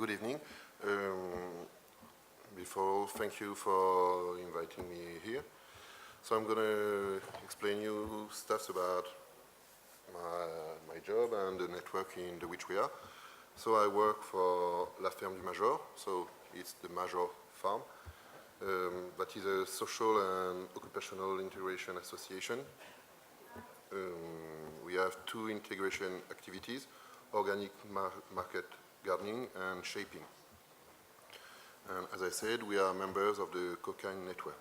good evening. Before, thank you for inviting me here. So I'm going to explain you stuff about my job and the network in which we are. So I work for la Ferme du Major, so it's the Major farm. That is a social and occupational integration association. We have two integration activities, organic market gardening and shaping. And as I said, we are members of the COCAGNE network.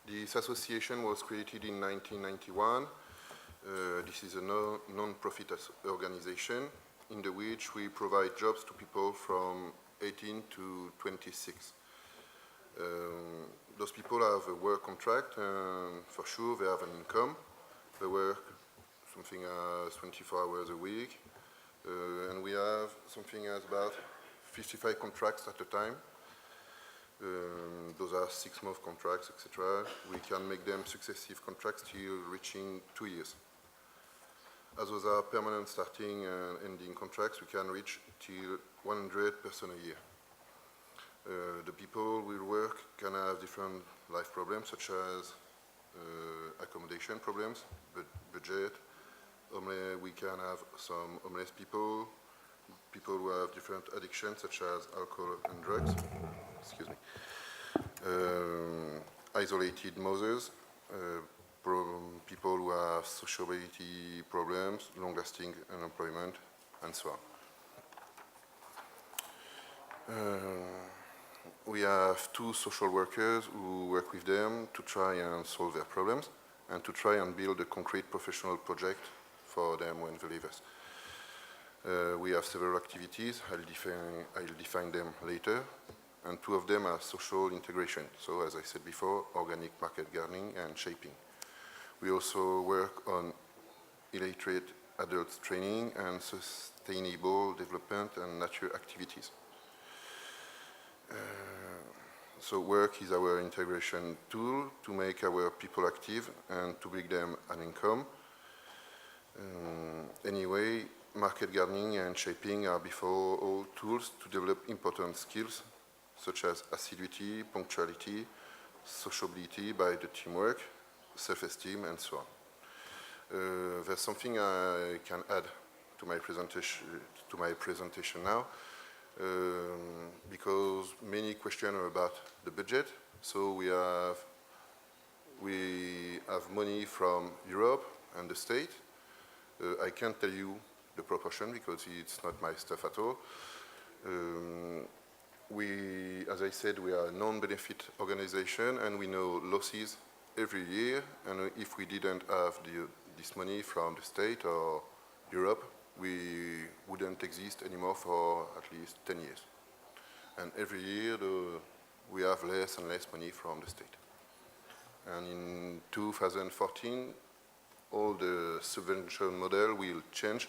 This association was created in 1991. This is a non-profit organization in which we provide jobs to people from 18 to 26. Those people have a work contract, and for sure they have an income. They work something as 24 hours a week, and we have something as about 55 contracts at a time. Those are 6-month contracts, etc. We can make them successive contracts till reaching 2 years. As those are permanent starting and ending contracts, we can reach till 100 persons a year. The people will work can have different life problems, such as accommodation problems, budget. We can have some homeless people, people who have different addictions, such as alcohol and drugs. Excuse me. Isolated mothers, people who have sociability problems, long-lasting unemployment, and so on. We have 2 social workers who work with them to try and solve their problems and to try and build a concrete professional project for them when they leave us. We have several activities. I'll define them later. And 2 of them are social integration. So as I said before, organic market gardening and shaping. We also work on illiterate adults training and sustainable development and nature activities. So work is our integration tool to make our people active and to bring them an income. Anyway, market gardening and shaping are before all tools to develop important skills such as assiduity, punctuality, sociability by the teamwork, self-esteem, and so on. There's something I can add to my presentation now, because many questions are about the budget. So we have money from Europe and the state. I can't tell you the proportion because it's not my stuff at all. As I said, we are a non-benefit organization, and we know losses every year. And if we didn't have this money from the state or Europe, we wouldn't exist anymore for at least 10 years. And every year, we have less and less money from the state. And in 2014, all the subvention model will change,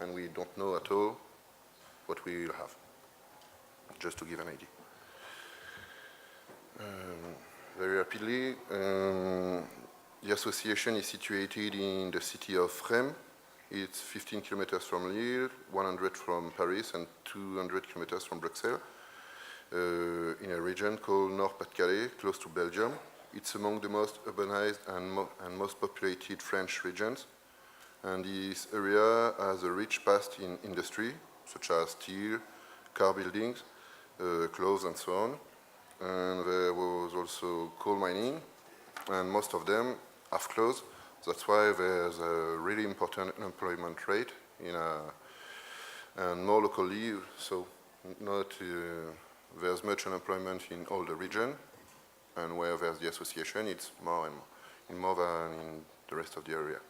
and we don't know at all what we will have, just to give an idea. Very rapidly, the association is situated in the city of Ferme. It's 15 kilometers from Lille, 100 from Paris, and 200 kilometers from Brussels, in a region called Nord-Pas-de-Calais, close to Belgium. It's among the most urbanized and most populated French regions. And this area has a rich past in industry, such as steel, car buildings, clothes, and so on. And there was also coal mining, and most of them have closed. That's why there's a really important unemployment rate and more locally, so there's much unemployment in all the region, and where there's the association, it's more than in the rest of the area.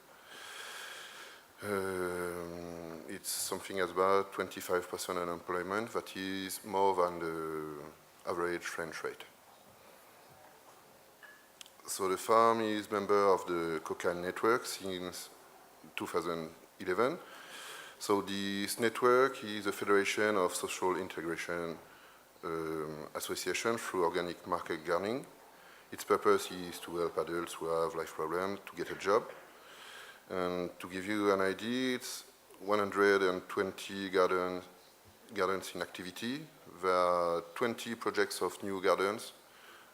It's something as about 25% unemployment, that is more than the average French rate. So the farm is member of the COCAGNE network since 2011. So this network is a federation of social integration associations through organic market gardening. Its purpose is to help adults who have life problems to get a job. And to give you an idea, it's 120 gardens in activity. There are 20 projects of new gardens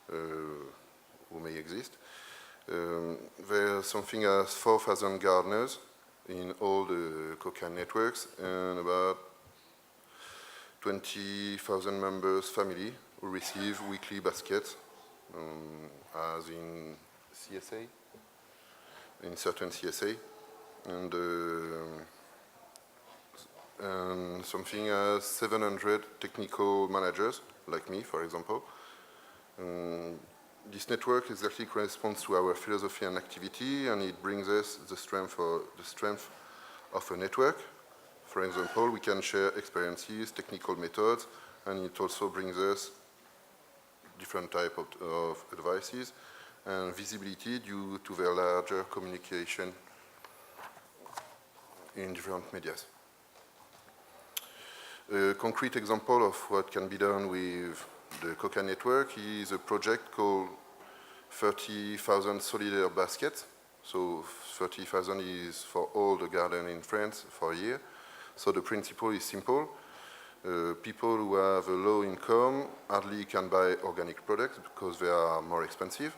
who may exist. There's something as 4,000 gardeners in all the COCAGNE networks, and about 20,000 members family who receive weekly baskets, as in CSA, in certain CSA, and something as 700 technical managers, like me, for example. This network exactly corresponds to our philosophy and activity, and it brings us the strength of a network. For example, we can share experiences, technical methods, and it also brings us different type of advices and visibility due to their larger communication in different medias. A concrete example of what can be done with the COCAGNE network is a project called 30,000 solidaire baskets. So 30,000 is for all the garden in France for a year. So the principle is simple. People who have a low income hardly can buy organic products because they are more expensive.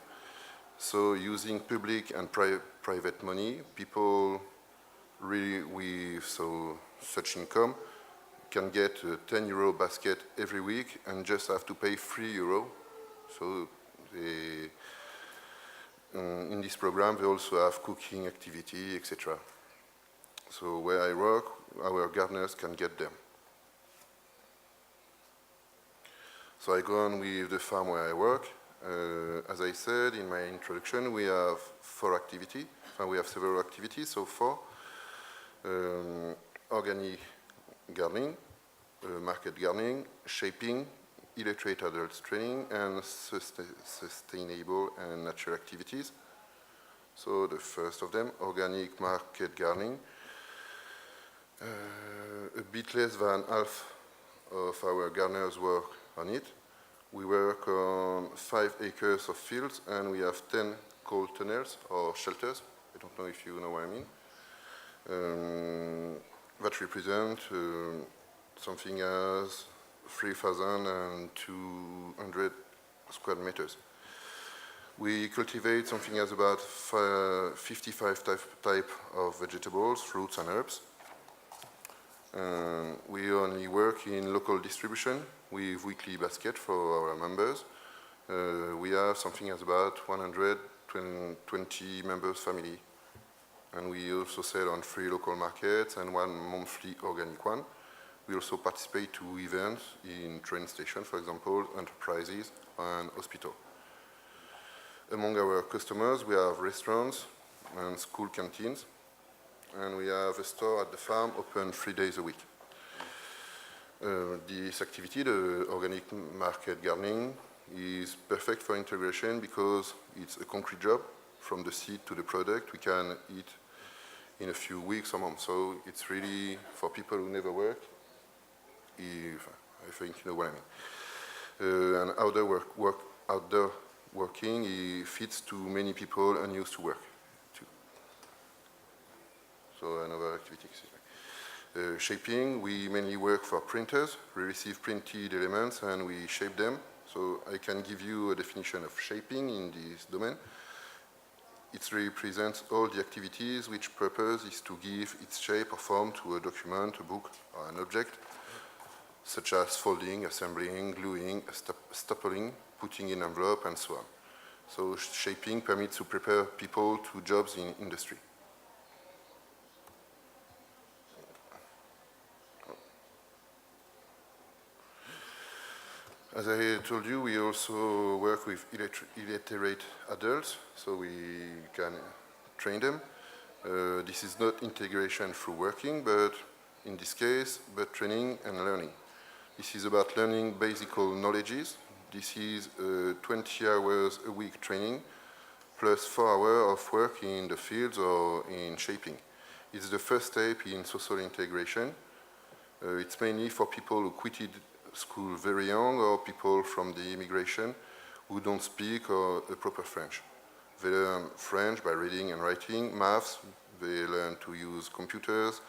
So using public and private money, people really with such income can get a 10 euro basket every week and just have to pay 3 euro. So in this program, they also have cooking activity, etc. So where I work, our gardeners can get them. So I go on with the farm where I work. As I said in my introduction, we have we have several activities, so 4. Organic gardening, market gardening, shaping, illiterate adults training, and sustainable and natural activities. So the first of them, organic market gardening. A bit less than half of our gardeners work on it. We work on 5 acres of fields, and we have 10 cold tunnels or shelters. I don't know if you know what I mean. That represent something as 3,200 square meters. We cultivate something as about 55 type of vegetables, fruits, and herbs. We only work in local distribution with weekly basket for our members. We have something as about 120 members family. And we also sell on 3 local markets and 1 monthly organic one. We also participate to events in train stations, for example, enterprises and hospital. Among our customers, we have restaurants and school canteens, and we have a store at the farm open 3 days a week. This activity, the organic market gardening, is perfect for integration because it's a concrete job. From the seed to the product, we can eat in a few weeks or months. So it's really for people who never work. I think you know what I mean. And outdoor working, it fits to many people unused to work too. So another activity. Shaping, we mainly work for printers. We receive printed elements and we shape them. So I can give you a definition of shaping in this domain. It represents all the activities which purpose is to give its shape or form to a document, a book, or an object, such as folding, assembling, gluing, stapling, putting in envelope, and so on. So shaping permits to prepare people to jobs in industry. As I told you, we also work with illiterate adults, so we can train them. This is not integration through working, but in this case, but training and learning. This is about learning basic knowledges. This is 20 hours a week training, plus 4 hours of work in the fields or in shaping. It's the first step in social integration. It's mainly for people who quitted school very young or people from the immigration who don't speak a proper French. They learn French by reading and writing, maths, they learn to use computers,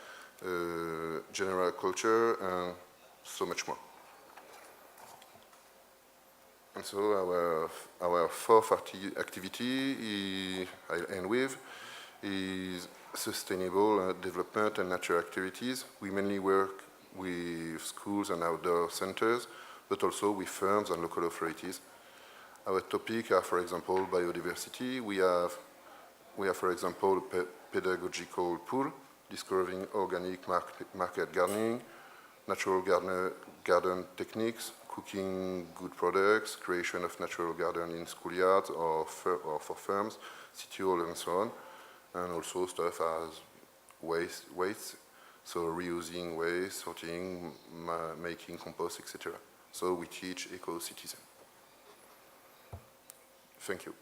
general culture, and so much more. And so our fourth activity, I'll end with, is sustainable development and nature activities. We mainly work with schools and outdoor centers, but also with firms and local authorities. Our topics are, for example, biodiversity. We have, for example, a pedagogical pool, discovering organic market gardening, natural garden techniques, cooking good products, creation of natural garden in schoolyards or for firms, city hall and so on, and also stuff as waste, so reusing waste, sorting, making compost, etc. So we teach eco-citizen. Thank you.